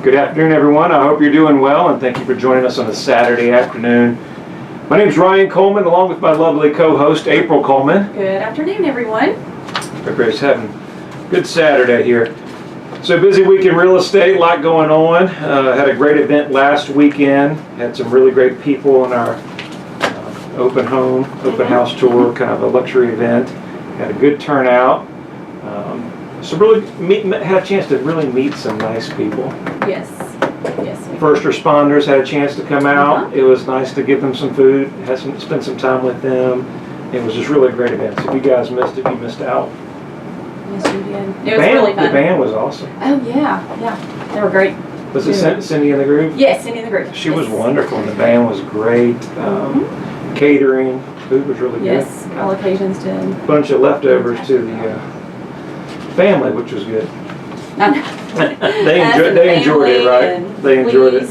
Good afternoon, everyone. I hope you're doing well, and thank you for joining us on a Saturday afternoon. My name is Ryan Coleman, along with my lovely co-host, April Coleman. Good afternoon, everyone. Everybody's having a good Saturday here. So busy week in real estate, a lot going on. Had a great event last weekend. Had some really great people in our open house tour, kind of a luxury event. Had a good turnout. So really had a chance to really meet some nice people. Yes. First responders had a chance to come out. It was nice to give them some food, spend some time with them. It was just really a great event. So if you guys missed it, you missed out. Yes, you did. It was really fun. The band was awesome. Oh, yeah. They were great. Was it Cindy in the group? Yes, Cindy in the group. She was wonderful, and the band was great. Catering, food was really good. Yes, all occasions did. A bunch of leftovers to the family, which was good. I know. They enjoyed it, right? They enjoyed it.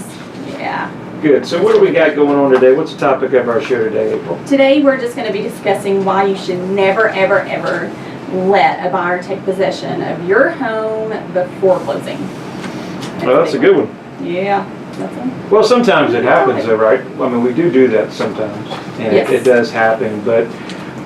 Yeah. Good. So what do we got going on today? What's the topic of our show today, April? Today we're just going to be discussing why you should never, ever, ever let a buyer take possession of your home before closing. That's a good one. Yeah. That's it. Well, sometimes it happens though, right? I mean, we do that sometimes, and yes. it does happen, but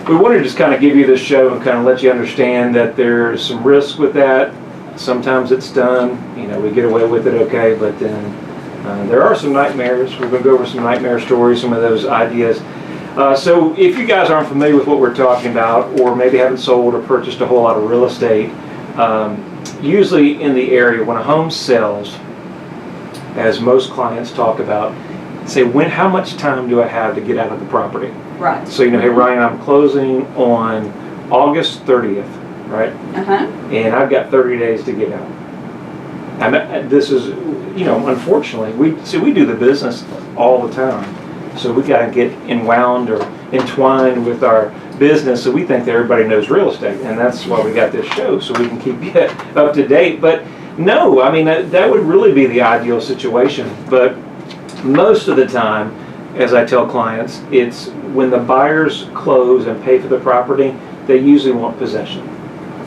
we wanted to just kind of give you this show and kind of let you understand that there's some risk with that. Sometimes it's done, we get away with it okay, but then there are some nightmares. We're going to go over some nightmare stories, some of those ideas. So if you guys aren't familiar with what we're talking about, or maybe haven't sold or purchased a whole lot of real estate, usually in the area when a home sells, as most clients talk about, say, how much time do I have to get out of the property? Right. So, hey, Ryan, I'm closing on August 30th, right? And I've got 30 days to get out. And this is, unfortunately, we do the business all the time. So we got to get entwined or entwined with our business, so we think that everybody knows real estate. And that's why we got this show, so we can keep you up to date. But no, I mean, that would really be the ideal situation. But most of the time, as I tell clients, it's when the buyers close and pay for the property, they usually want possession.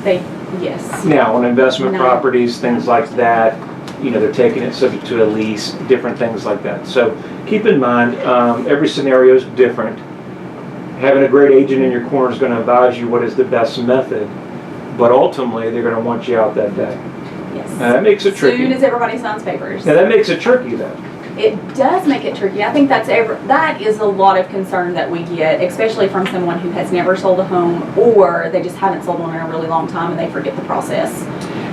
Yes. Now, on investment properties, things like that, they're taking it subject to a lease, different things like that. So keep in mind, every scenario is different. Having a great agent in your corner is going to advise you what is the best method, but ultimately they're going to want you out that day. Yes. Now, that makes it tricky. As soon as everybody signs papers. Now that makes it tricky though. It does make it tricky. I think that is a lot of concern that we get, especially from someone who has never sold a home, or they just haven't sold one in a really long time and they forget the process.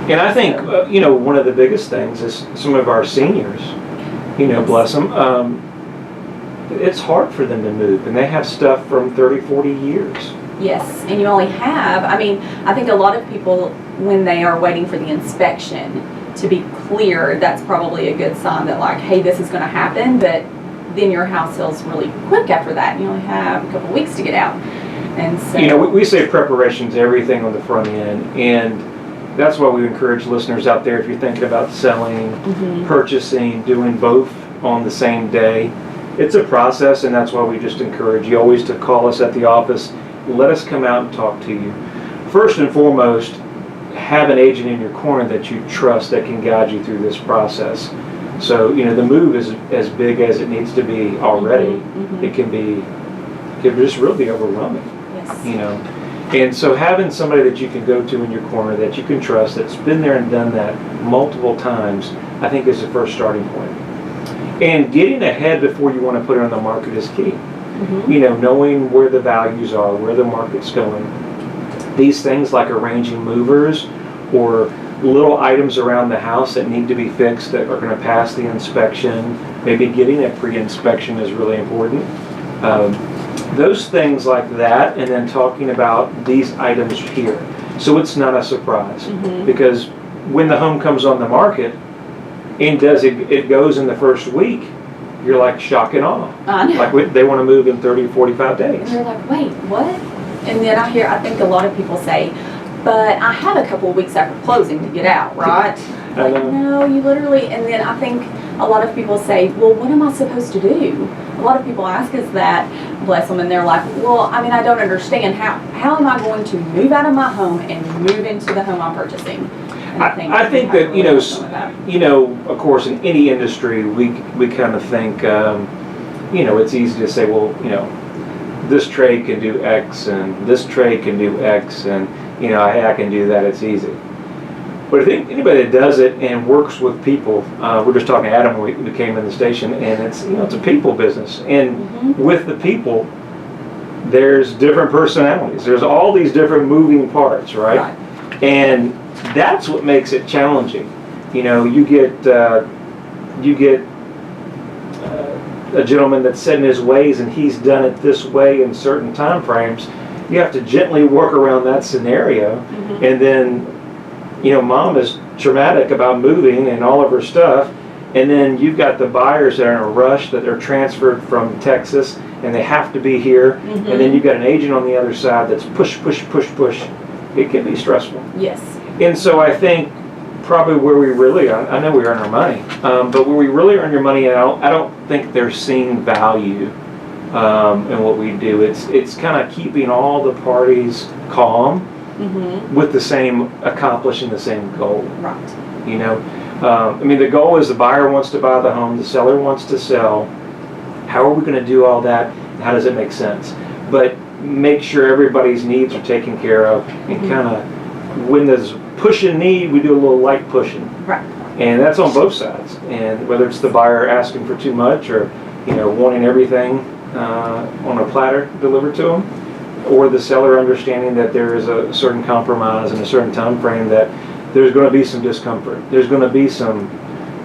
And I think, one of the biggest things is some of our seniors, Yes. bless them, it's hard for them to move, and they have stuff from 30, 40 years. Yes, and you only have, I think a lot of people, when they are waiting for the inspection to be clear, that's probably a good sign that, like, hey, this is going to happen, but then your house sells really quick after that, and you only have a couple weeks to get out. And so, we say preparation's everything on the front end, and that's why we encourage listeners out there, if you're thinking about selling, purchasing, doing both on the same day, it's a process, and that's why we just encourage you always to call us at the office. Let us come out and talk to you. First and foremost, have an agent in your corner that you trust that can guide you through this process. So, the move is as big as it needs to be already. It can just really be overwhelming. Yes. And so having somebody that you can go to in your corner that you can trust, that's been there and done that multiple times, I think is the first starting point. And getting ahead before you want to put it on the market is key. Knowing where the values are, where the market's going. These things like arranging movers or little items around the house that need to be fixed that are going to pass the inspection, maybe getting a pre-inspection is really important. Those things like that, and then talking about these items here. So it's not a surprise, because when the home comes on the market and it goes in the first week, you're like shock and awe. Like they want to move in 30, 45 days. And they're like, wait, what? And then I think a lot of people say, but I have a couple of weeks after closing to get out, right? Like, no, you literally, and then I think a lot of people say, well, what am I supposed to do? A lot of people ask us that, bless them, and they're like, well, I don't understand. How am I going to move out of my home and move into the home I'm purchasing? And I think we that, have you to know, really help them with that. you know, of course, in any industry, we kind of think, you know, it's easy to say, well, you know, this trade can do X and this trade can do X, and, you know, hey, I can do that, it's easy. But I think anybody that does it and works with people, we're just talking to Adam when we came in the station, and it's, you know, it's a people business. And with the people, there's different personalities. There's all these different moving parts, right? And that's what makes it challenging. You know, you get a gentleman that's set in his ways and he's done it this way in certain time frames. You have to gently work around that scenario, and then, you know, mom is traumatic about moving and all of her stuff, and then you've got the buyers that are in a rush, that they're transferred from Texas and they have to be here, and then you've got an agent on the other side that's push. It can be stressful. Yes. And so I think probably where we really, I know we earn our money, but where we really earn your money, I don't think they're seeing value in what we do. It's kind of keeping all the parties calm with the same, accomplishing the same goal. Right. You know, I mean, the goal is the buyer wants to buy the home, the seller wants to sell. How are we going to do all that? And how does it make sense? But make sure everybody's needs are taken care of, and kind of, when there's pushing need, we do a little light pushing. Right. And that's on both sides. And whether it's the buyer asking for too much, or, you know, wanting everything on a platter delivered to them, or the seller understanding that there is a certain compromise in a certain time frame, that there's going to be some discomfort. There's going to be some,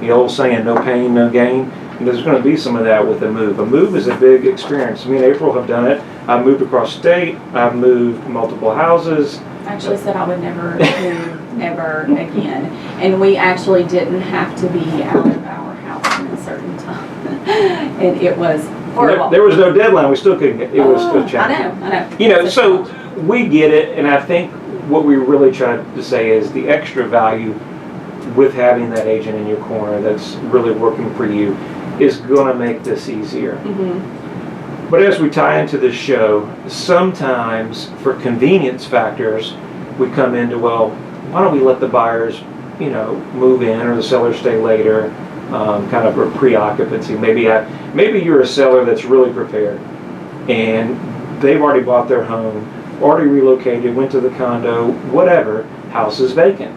the old saying, no pain, no gain. And there's going to be some of that with a move. A move is a big experience. Me and April have done it. I've moved across state. I've moved multiple houses. I actually said I would never move ever again. And we actually didn't have to be out of our house in a certain time. And it was horrible. There was no deadline. We still couldn't get, it was still challenging. I know. You know, so we get it, and I think what we really try to say is the extra value with having that agent in your corner that's really working for you is going to make this easier. But as we tie into this show, sometimes for convenience factors, we come into, well, why don't we let the buyers, you know, move in, or the seller stay later, kind of a pre-occupancy. Maybe you're a seller that's really prepared, and they've already bought their home, already relocated, went to the condo, whatever, house is vacant.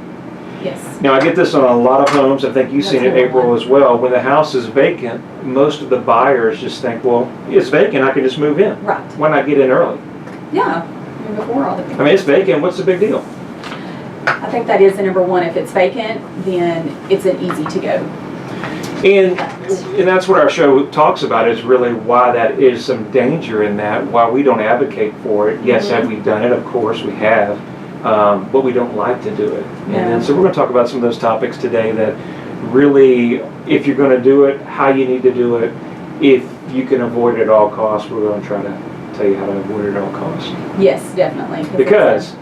Yes. Now, I get this on a lot of homes. I think you've seen it, April, as well. When the house is vacant, most of the buyers just think, well, it's vacant, I can just move in. Right. Why not get in early? Yeah. Before all the people. I mean, it's vacant. What's the big deal? I think that is the number one. If it's vacant, then it's an easy to go. And that's what our show talks about, is really why that is some danger in that, why we don't advocate for it. Yes, have we done it? Of course we have. But we don't like to do it. No. And so we're going to talk about some of those topics today that really, if you're going to do it, how you need to do it. If you can avoid it at all costs, we're going to try to tell you how to avoid it at all costs. Yes, definitely. Because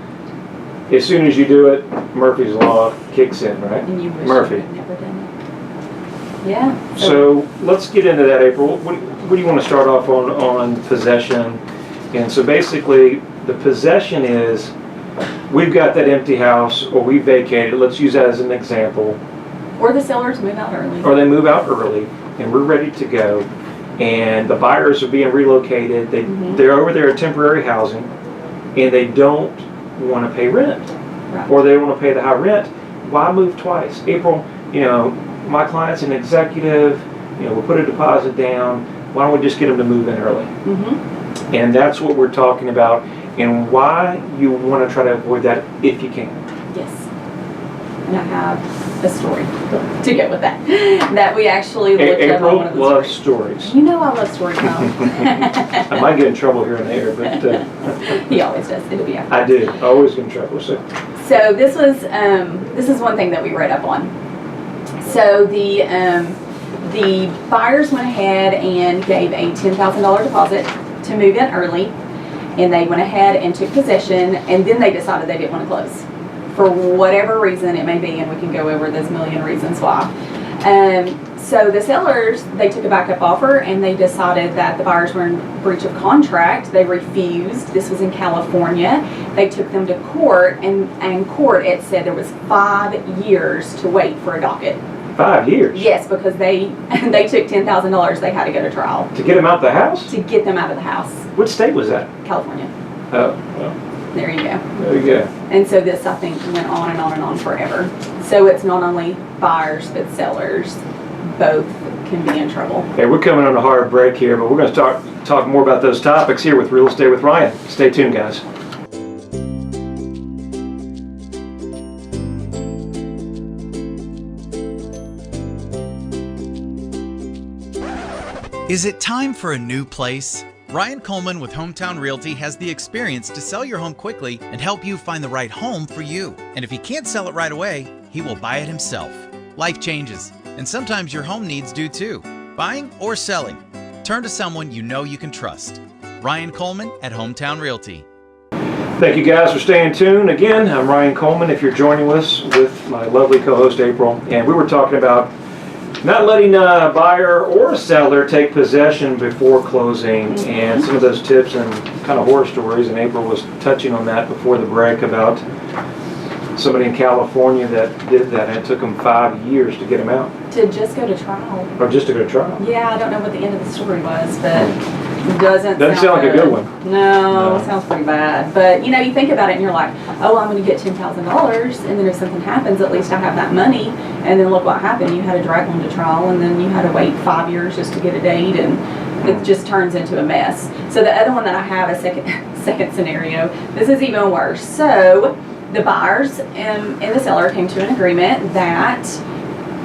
as soon as you do it, Murphy's Law kicks in, right? And you wish Murphy. you had never done it. Yeah. So let's get into that, April. What do you want to start off on possession? And so basically, the possession is, we've got that empty house, or we vacated. Let's use that as an example. Or the sellers move out early. Or they move out early, and we're ready to go. And the buyers are being relocated. They're over there at temporary housing, and they don't want to pay rent. Right. Or they want to pay the high rent. Why move twice? April, you know, my client's an executive. You know, we'll put a deposit down. Why don't we just get them to move in early? And that's what we're talking about, and why you want to try to avoid that if you can. Yes. And I have a story to go with that. That we actually looked up on one of the April loves stories. stories. You know I love stories, Tom. I might get in trouble here and there, but He always does. It'll be after. I do. I always get in trouble. So this is one thing that we read up on. So the buyers went ahead and gave a $10,000 deposit to move in early, and they went ahead and took possession, and then they decided they didn't want to close for whatever reason it may be, and we can go over those million reasons why. So the sellers, they took a backup offer, and they decided that the buyers were in breach of contract. They refused. This was in California. They took them to court, and in court it said there was 5 years to wait for a docket. 5 years? Yes, because they took $10,000. They had to go to trial. To get them out the house? To get them out of the house. What state was that? California. Oh, well. There you go. There you go. And so this, I think, went on and on and on forever. So it's not only buyers, but sellers. Both can be in trouble. Hey, we're coming on a hard break here, but we're going to talk more about those topics here with Real Estate with Ryan. Stay tuned, guys. Is it time for a new place? Ryan Coleman with Hometown Realty has the experience to sell your home quickly and help you find the right home for you. And if he can't sell it right away, he will buy it himself. Life changes, and sometimes your home needs do too. Buying or selling, turn to someone you know you can trust. Ryan Coleman at Hometown Realty. Thank you guys for staying tuned. Again, I'm Ryan Coleman. If you're joining us with my lovely co-host April, and we were talking about not letting a buyer or a seller take possession before closing, and some of those tips and kind of horror stories, and April was touching on that before the break about somebody in California that did that, and it took them 5 years to get them out. To just go to trial. Or just to go to trial. Yeah, I don't know what the end of the story was, but it doesn't sound like a good one. No, it sounds pretty bad. But you know, you think about it and you're like, oh, I'm going to get $10,000, and then if something happens, at least I have that money. And then look what happened. You had to drag them to trial, and then you had to wait 5 years just to get a date, and it just turns into a mess. So the other one that I have, a second scenario, this is even worse. So the buyers and the seller came to an agreement that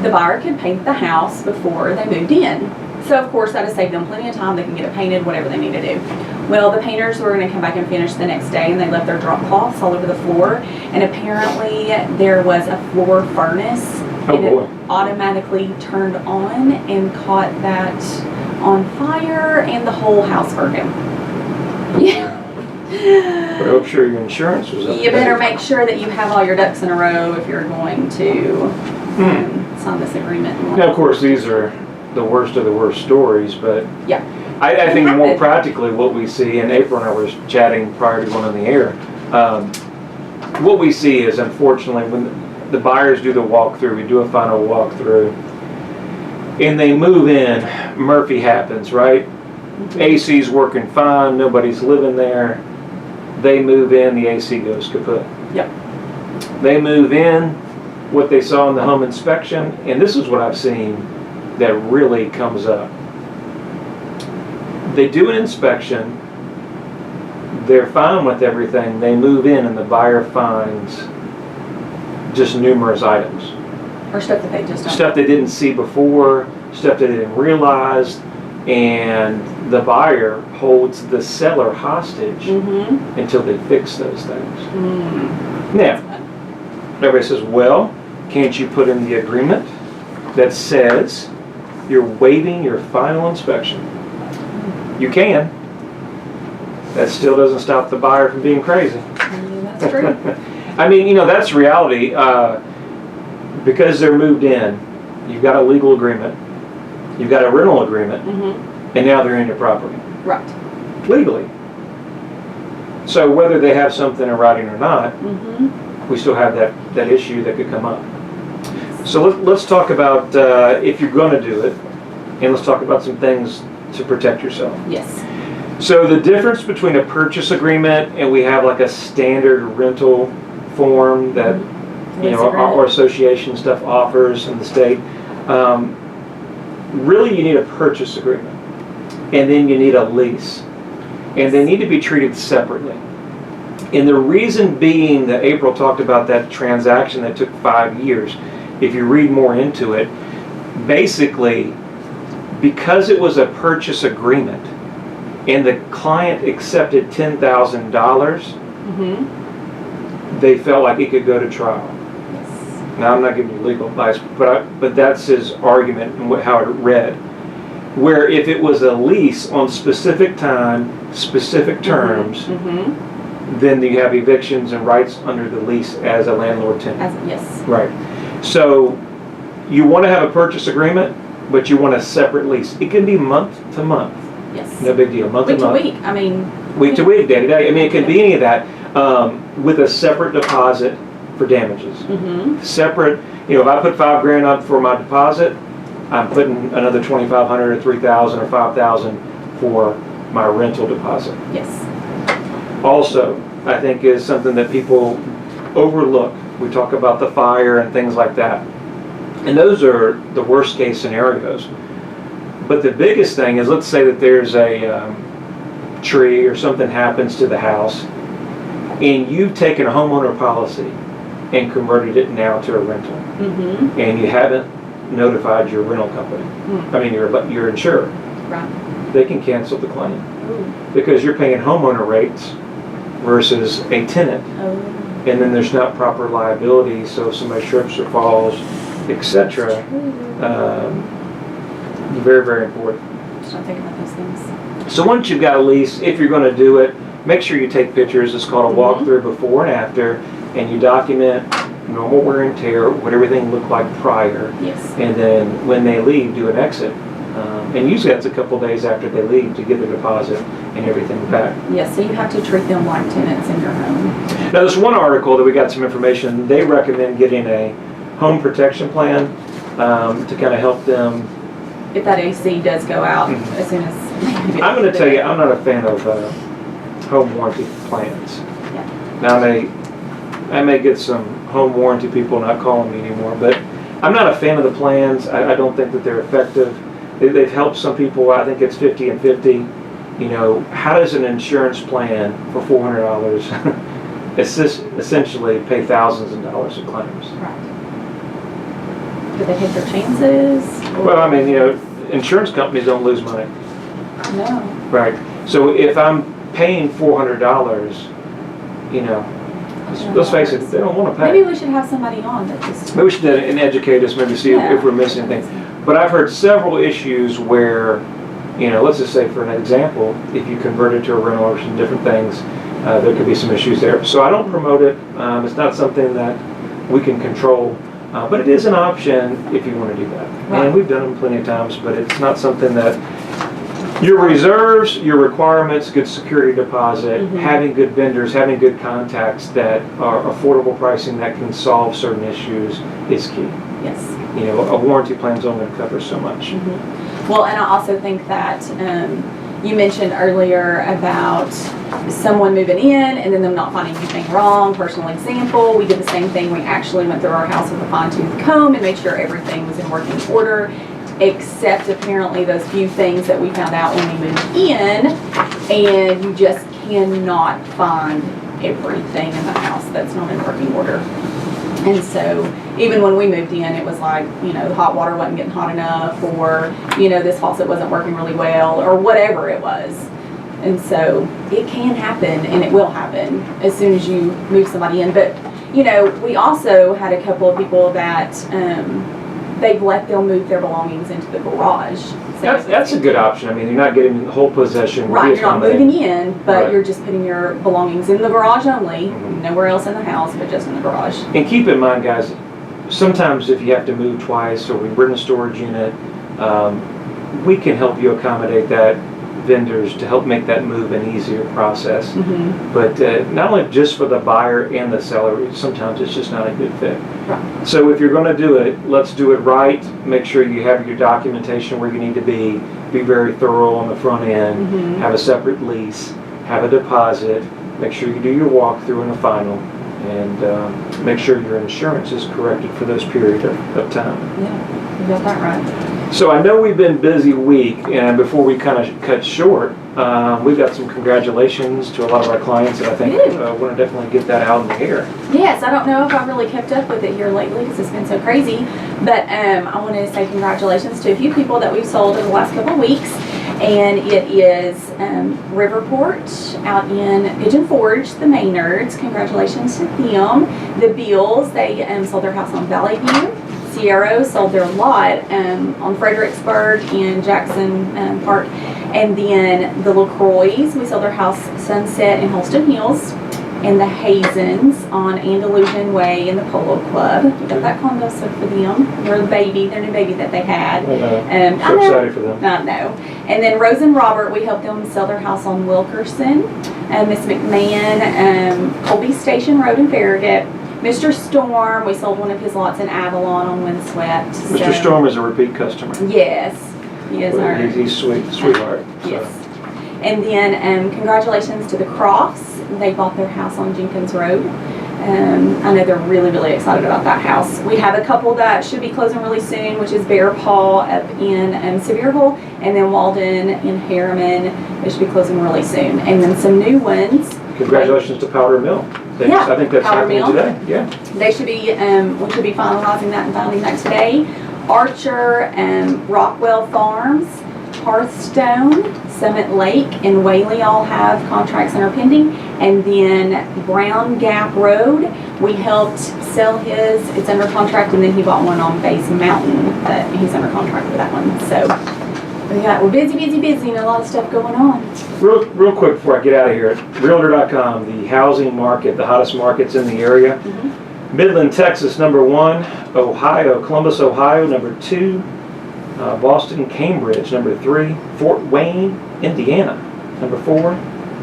the buyer could paint the house before they moved in. So of course that has saved them plenty of time. They can get it painted, whatever they need to do. Well, the painters were going to come back and finish the next day, and they left their drop cloths all over the floor. And apparently there was a floor furnace, and it automatically turned on and caught that on fire, and the whole house burned down. Yeah. But I hope sure your insurance was up. You better make sure that you have all your ducks in a row if you're going to sign this agreement. Now, of course, these are the worst of the worst stories, but yeah, I think more practically what we see, and April and I were chatting prior to going on the air, what we see is, unfortunately, when the buyers do the walkthrough, we do a final walkthrough, and they move in, Murphy happens, right? AC's working fine, nobody's living there. They move in, the AC goes kaput. Yep. They move in, what they saw in the home inspection, and this is what I've seen that really comes up. They do an inspection, they're fine with everything, they move in, and the buyer finds just numerous items. Or stuff that they just don't. Stuff they didn't see before, stuff they didn't realize, and the buyer holds the seller hostage until they fix those things. Now, everybody says, well, can't you put in the agreement that says you're waiving your final inspection? You can. That still doesn't stop the buyer from being crazy. That's true. I mean, you know, that's reality. Because they're moved in, you've got a legal agreement, you've got a rental agreement, and now they're in your property. Right. Legally. So whether they have something in writing or not, we still have that issue that could come up. So let's talk about if you're going to do it, and let's talk about some things to protect yourself. Yes. So the difference between a purchase agreement and we have like a standard rental form that you know our association stuff offers in the state, really you need a purchase agreement, and then you need a lease, and they need to be treated separately. And the reason being that April talked about that transaction that took 5 years, if you read more into it, basically because it was a purchase agreement and the client accepted $10,000, they felt like it could go to trial. Now I'm not giving you legal advice, but that's his argument and how it read. Where if it was a lease on specific time, specific terms, then you have evictions and rights under the lease as a landlord tenant. Yes. Right. So you want to have a purchase agreement, but you want a separate lease. It can be month to month. Yes. No big deal. Month Week to to month. week, I mean. Week to week, day to day. I mean, it can be any of that with a separate deposit for damages. Mm-hmm. Separate, if I put $5,000 up for my deposit, I'm putting another $2,500 or $3,000 or $5,000 for my rental deposit. Yes. Also, I think is something that people overlook. We talk about the fire and things like that. And those are the worst case scenarios. But the biggest thing is, let's say that there's a tree or something happens to the house, and you've taken a homeowner policy and converted it now to a rental, Mm-hmm. and you haven't notified your rental company. Mm. I mean, your insurer. Right. They can cancel the claim Ooh. because you're paying homeowner rates versus a tenant, Oh. and then there's not proper liability. So if somebody trips or falls, etc. Very, very important. Just not thinking about those things. So once you've got a lease, if you're going to do it, make sure you take pictures. It's called a walkthrough before and after, and you document normal wear and tear, what everything looked like prior, Yes. and then when they leave, do an exit. And usually that's a couple days after they leave to get the deposit and everything back. Yes, so you have to treat them like tenants in your home. Now there's one article that we got some information. They recommend getting a home protection plan to kind of help them. If that AC does go out Mhm. as soon as. I'm going to tell you, I'm not a fan of home warranty plans. Yeah. Now I may get some home warranty people not calling me anymore, but I'm not a fan of the plans. I don't think that they're effective. They've helped some people. I think it's 50 and 50. How does an insurance plan for $400 essentially pay thousands of dollars of claims? Right. Do they take their chances? Well, I mean, insurance companies don't lose money. No. Right. So if I'm paying $400, let's face it, they don't want to pay. Maybe we should have somebody on that just. Maybe we should educate us, maybe see if we're missing anything. But I've heard several issues where, let's just say for an example, if you convert it to a rental or some different things, there could be some issues there. So I don't promote it. It's not something that we can control, but it is an option if you want to do that. Right. And we've done them plenty of times, but it's not something that your reserves, your requirements, good security deposit, having good vendors, having good contacts that are affordable pricing that can solve certain issues is key. Yes. A warranty plan's only going to cover so much. Well, and I also think that you mentioned earlier about someone moving in and then them not finding anything wrong. Personal example, we did the same thing. We actually went through our house with a fine-tooth comb and made sure everything was in working order, except apparently those few things that we found out when we moved in, and you just cannot find everything in the house that's not in working order. And so even when we moved in, it was like, the hot water wasn't getting hot enough, or, this faucet wasn't working really well, or whatever it was. And so it can happen, and it will happen as soon as you move somebody in. But, we also had a couple of people that they'll move their belongings into the garage. So That's a good option. I mean, you're not getting the whole possession. right, you're not moving in, but Right. you're just putting your belongings in the garage only, nowhere else in the house, but just in the garage. And keep in mind, guys, sometimes if you have to move twice or we rent a storage unit, we can help you accommodate that, vendors, to help make that move an easier process. But not only just for the buyer and the seller, sometimes it's just not a good fit. Right. So if you're going to do it, let's do it right. Make sure you have your documentation where you need to be very thorough on the front end, have a separate lease, have a deposit, make sure you do your walkthrough and a final, and make sure your insurance is corrected for those periods of time. Yeah, you got that right. So I know we've been busy week, and before we kind of cut short, we've got some congratulations to a lot of our clients, and I think want to definitely get that out in the air. Yes, I don't know if I've really kept up with it here lately because it's been so crazy, but I want to say congratulations to a few people that we've sold in the last couple of weeks, and it is Riverport out in Pigeon Forge, the Maynards. Congratulations to them. The Beals, they sold their house on Valley View. Sierra sold their lot on Fredericksburg and Jackson Park. And then the LaCroix, we sold their house Sunset in Holston Hills. and the Hazens on Andalusian Way in the Polo Club. We got that condo sold for them. Their new baby that they had. So excited for them. I know. And then Rose and Robert, we helped them sell their house on Wilkerson. Miss McMahon, Colby Station Road in Farragut. Mr. Storm, we sold one of his lots in Avalon on Windswept. Mr. Storm is a repeat customer. Yes, he is our. He's sweetheart. So. Yes. And then congratulations to the Crofts. They bought their house on Jenkins Road. I know they're really, really excited about that house. We have a couple that should be closing really soon, which is Bear Paw up in Sevierville, and then Walden in Harriman. They should be closing really soon. And then some new ones. Congratulations to Powder Mill. Yeah, I think that's Powder happening Mill. today. Yeah. They should be, we should be finalizing that and filing that today. Archer, Rockwell Farms, Hearthstone, Summit Lake, and Whaley all have contracts that are pending. And then Brown Gap Road, we helped sell his, it's under contract, and then he bought one on Base Mountain that he's under contract for that one. So we're busy, and a lot of stuff going on. Real quick before I get out of here, Realtor.com, the housing market, the hottest markets in the area. Mm-hmm. Midland, Texas, #1. Ohio, Columbus, Ohio, #2. Boston, Cambridge, #3. Fort Wayne, Indiana, #4.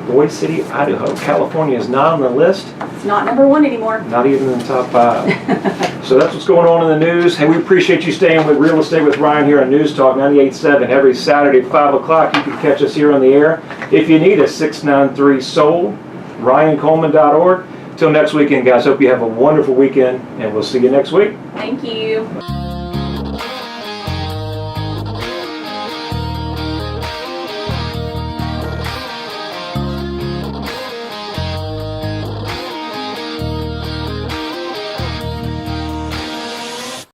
Boise City, Idaho. California is not on the list. It's not #1 anymore. Not even in the top 5. So that's what's going on in the news. Hey, we appreciate you staying with Real Estate with Ryan here on News Talk 98.7 every Saturday at 5 o'clock. You can catch us here on the air. If you need us, 693-SOUL, RyanColeman.org. Till next weekend, guys. Hope you have a wonderful weekend, and we'll see you next week. Thank you.